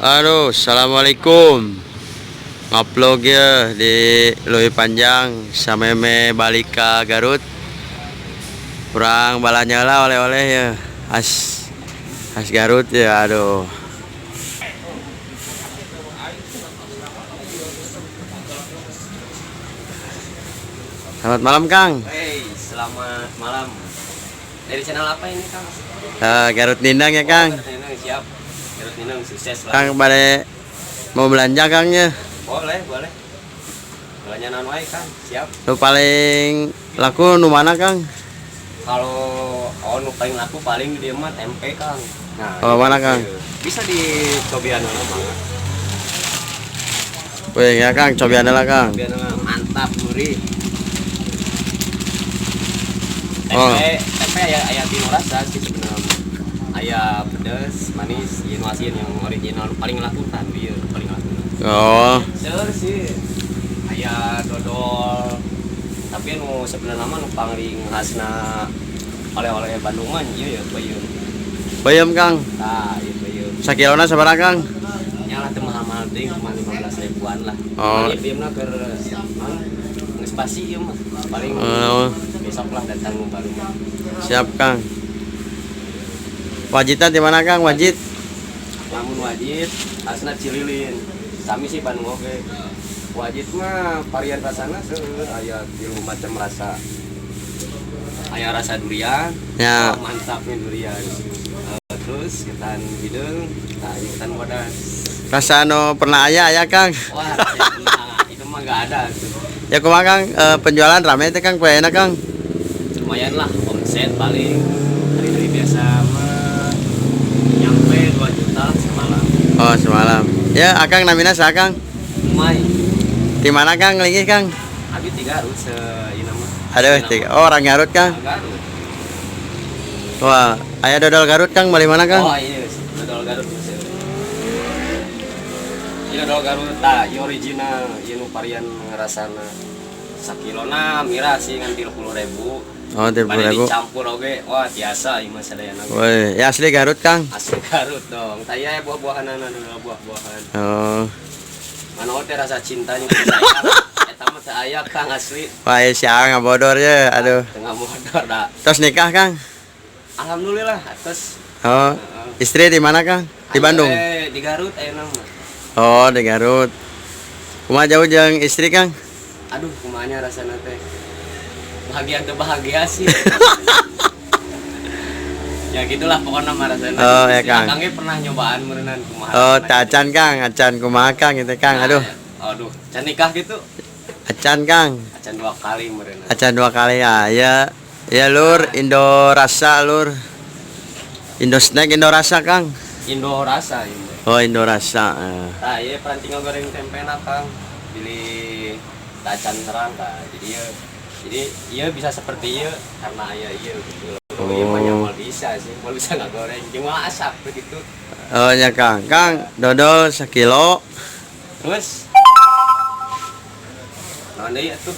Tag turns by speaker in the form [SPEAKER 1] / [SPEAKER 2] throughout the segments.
[SPEAKER 1] Halo, assalamualaikum. Ngupload ya di Lui Panjang sameme balik ke Garut. Kurang balanya lah oleh-oleh ya. Khas Garut ya, aduh. Selamat malam, Kang.
[SPEAKER 2] Hey, selamat malam. Dari channel apa ini, Kang?
[SPEAKER 1] Garut Nindang ya, Kang.
[SPEAKER 2] Garut Ninung, siap. Garut Ninung, sukses lah.
[SPEAKER 1] Kang pada mau belanja, Kangnya.
[SPEAKER 2] Boleh. Belanja non wae, Kang. Siap.
[SPEAKER 1] Lu paling laku nu mana, Kang?
[SPEAKER 2] Kalau nu paling laku paling di mah tempe, Kang. Nah,
[SPEAKER 1] Oh,
[SPEAKER 2] ini
[SPEAKER 1] mana,
[SPEAKER 2] kan,
[SPEAKER 1] Kang?
[SPEAKER 2] Bisa dicobian banget.
[SPEAKER 1] Wih, ya, Kang, cobain lah, Kang.
[SPEAKER 2] Cobian mantap, gurih.
[SPEAKER 1] Oh.
[SPEAKER 2] Tempe aya tilu rasa sih sebenarnya. Aya pedas, manis, ieu asin yang original paling laku kan dia paling laku.
[SPEAKER 1] Oh,
[SPEAKER 2] Seur sih. Aya dodol. Tapi nu sebenarnya mah nu paling khasna oleh-oleh Bandung mah ieu ya bayem.
[SPEAKER 1] bayam, Kang.
[SPEAKER 2] Tah, ieu bayem.
[SPEAKER 1] Sakilona sabaraha, Kang?
[SPEAKER 2] Nya lah teu mahal-mahal teh cuma 15 ribuan lah.
[SPEAKER 1] Oh.
[SPEAKER 2] Bayemna keur geus pasti ieu mah. Paling besok lah datang nu baru.
[SPEAKER 1] Siap, Kang. Wajitnya di mana, Kang? Wajit?
[SPEAKER 2] Lamun wajit asna Cililin. Sami sih Bandung oge. Wajit mah varian rasana seueur aya tilu macam rasa. Aya rasa durian.
[SPEAKER 1] Ya.
[SPEAKER 2] Oh, mantapnya durian. Terus ketan hidung, ketan bodas.
[SPEAKER 1] Rasa no pernah aya, Kang.
[SPEAKER 2] Wah, itu mah enggak ada tuh.
[SPEAKER 1] Ya kumaha, Kang? Penjualan rame teh, Kang, kuayana, Kang.
[SPEAKER 2] Lumayan lah omset paling hari-hari biasa mah nyampe 2 juta semalam.
[SPEAKER 1] Oh, semalam. Ya, Akang namina saha, Kang?
[SPEAKER 2] Lumai.
[SPEAKER 1] Di mana, Kang? Lagi, Kang?
[SPEAKER 2] Abi 3 Garut ieu mah.
[SPEAKER 1] Aduh, oh, orang Garut, Kang.
[SPEAKER 2] Garut.
[SPEAKER 1] Wah, aya dodol Garut, Kang. Bali mana, Kang?
[SPEAKER 2] Oh iya, dodol Garut masih. Iya dodol Garut, tah, ieu original, ieu nu varian rasana. Sakilona mira sih ngan 30.000.
[SPEAKER 1] Oh, 30.000.
[SPEAKER 2] Dicampur oge, wah biasa ieu mah sadayana.
[SPEAKER 1] Woi, ya asli Garut, Kang.
[SPEAKER 2] Asli Garut dong. Tah ya buah-buahanana buah-buahan.
[SPEAKER 1] Oh.
[SPEAKER 2] Mana teh rasa cintanya ke saya. Eta mah teu aya Kang asli.
[SPEAKER 1] Wah, si Ang ngabodor ya. Aduh.
[SPEAKER 2] Tengah modal dah.
[SPEAKER 1] Terus nikah, Kang?
[SPEAKER 2] Alhamdulillah atas.
[SPEAKER 1] Oh. Istri di mana, Kang? Di Bandung.
[SPEAKER 2] Di Garut ayeuna mah.
[SPEAKER 1] Oh, di Garut. Kumaha jauh jeung istri, Kang?
[SPEAKER 2] Aduh, kumanya rasana teh. Bahagia atau bahagia sih. Ya gitulah pokoknya mah rasana.
[SPEAKER 1] Oh, ya, Kang.
[SPEAKER 2] Akang ge pernah nyobaan meureunnan kumaha.
[SPEAKER 1] Oh, acan, Kang. Acan kumaha, Kang? Gitu, Kang. Aduh.
[SPEAKER 2] Aduh, can nikah gitu.
[SPEAKER 1] Acan, Kang.
[SPEAKER 2] Acan 2 kali meureunnan.
[SPEAKER 1] Acan 2 kali ya. Ya, Lur. Indo Rasa, Lur. Indo Snack, Indo Rasa, Kang.
[SPEAKER 2] Indo rasa Indo.
[SPEAKER 1] Oh, Indo Rasa.
[SPEAKER 2] Tah, ieu peranting goreng tempena, Kang. Pilih tacan terang, Kang. Jadi iya bisa seperti iya karena aya iya gitu. Oh, iya mah nyamal bisa sih, mau bisa nggak goreng, cuma asap begitu.
[SPEAKER 1] Oh, ya, Kang. Kang, dodol 1 kilo.
[SPEAKER 2] Terus, naon deui atuh?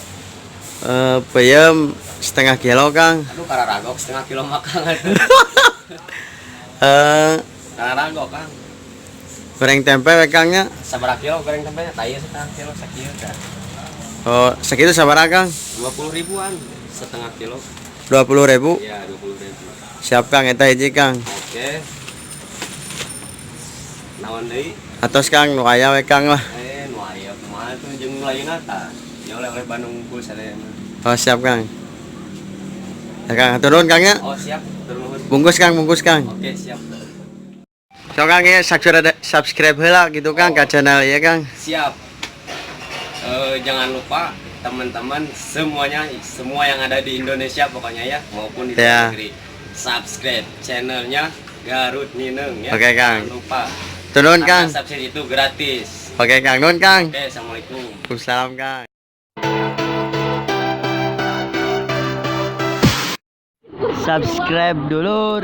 [SPEAKER 1] Peyem 1/2 kilo, Kang.
[SPEAKER 2] Aduh, kararagok 1/2 kilo makan atuh. Kararagok, Kang.
[SPEAKER 1] Goreng tempe we, Kangnya.
[SPEAKER 2] Sabaraha kilo goreng tempenya? Tah ieu 1/2 kilo, sakieu tah.
[SPEAKER 1] Oh, segitu sabaraha, Kang?
[SPEAKER 2] 20 ribuan, 1/2 kilo.
[SPEAKER 1] 20.000.
[SPEAKER 2] Iya, 20.000.
[SPEAKER 1] Siap, Kang, eta hiji, Kang.
[SPEAKER 2] Oke. Naon deui?
[SPEAKER 1] Atos, Kang, nu aya we, Kang lah.
[SPEAKER 2] Nu aya kumaha tuh jeung lainna tah. Ya oleh-oleh Bandung unggul sadayana.
[SPEAKER 1] Oh, siap, Kang. Ya, Kang, hatur nuhun, Kang, ya.
[SPEAKER 2] Oh, siap. Turun.
[SPEAKER 1] Bungkus, Kang, bungkus, Kang.
[SPEAKER 2] Oke, siap.
[SPEAKER 1] So, Kang, ya subscribe heula gitu, Kang, ke channel ya, Kang.
[SPEAKER 2] Siap. Jangan lupa teman-teman semuanya, semua yang ada di Indonesia pokoknya ya, maupun di
[SPEAKER 1] Ya.
[SPEAKER 2] luar negeri, subscribe channelnya Garut Ninung ya.
[SPEAKER 1] Oke, Kang.
[SPEAKER 2] Jangan lupa.
[SPEAKER 1] Turun, Kang.
[SPEAKER 2] Subscribe itu gratis.
[SPEAKER 1] Oke, Kang, nuhun, Kang.
[SPEAKER 2] Oke, assalamualaikum.
[SPEAKER 1] Waalaikumsalam, Kang. Subscribe dulu.